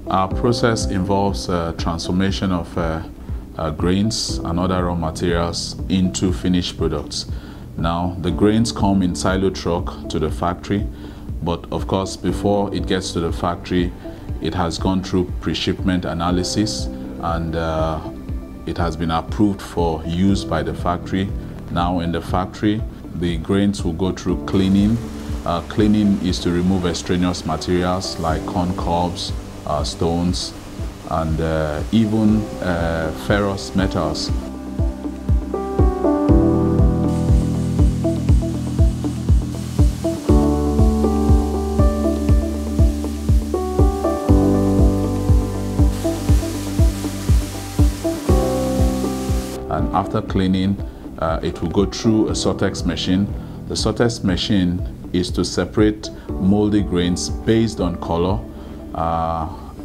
Our process involves transformation of grains and other raw materials into finished products. Now, the grains come in silo truck to the factory, but of course, before it gets to the factory, it has gone through pre-shipment analysis and it has been approved for use by the factory. Now in the factory, the grains will go through cleaning. Cleaning is to remove extraneous materials like corn cobs, stones, and even ferrous metals. And after cleaning, it will go through a sortex machine. The sortex machine is to separate moldy grains based on color.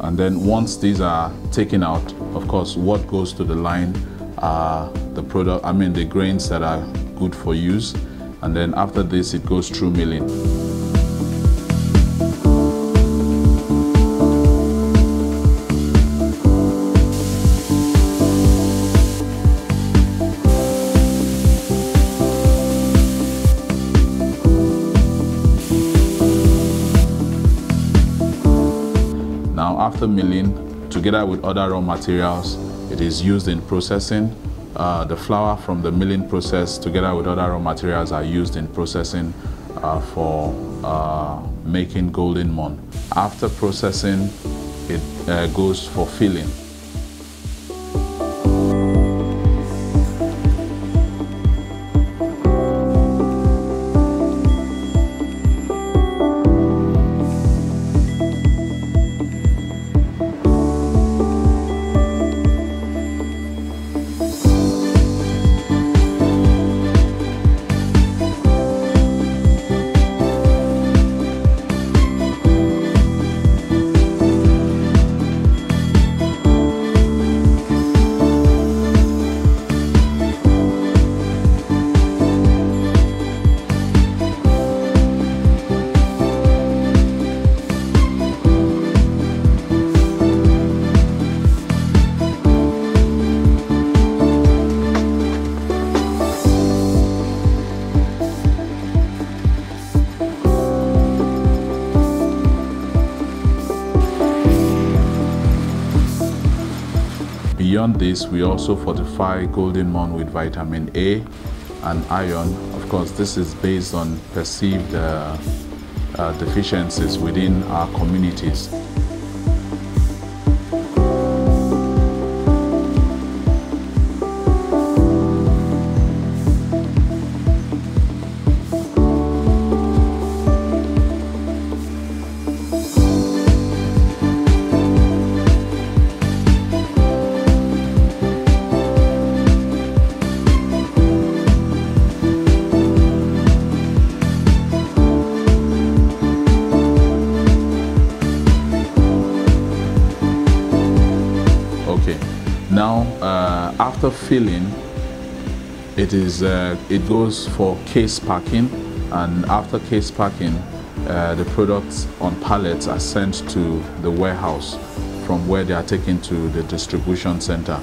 And then once these are taken out, of course, what goes to the line are the grains that are good for use. And then after this, it goes through milling. Now, after milling, together with other raw materials, it is used in processing. The flour from the milling process, together with other raw materials, are used in processing for making Golden Morn. After processing, it goes for filling. Beyond this, we also fortify Golden Morn with vitamin A and iron. Of course, this is based on perceived deficiencies within our communities. Now, after filling, it goes for case packing, and after case packing, the products on pallets are sent to the warehouse from where they are taken to the distribution center.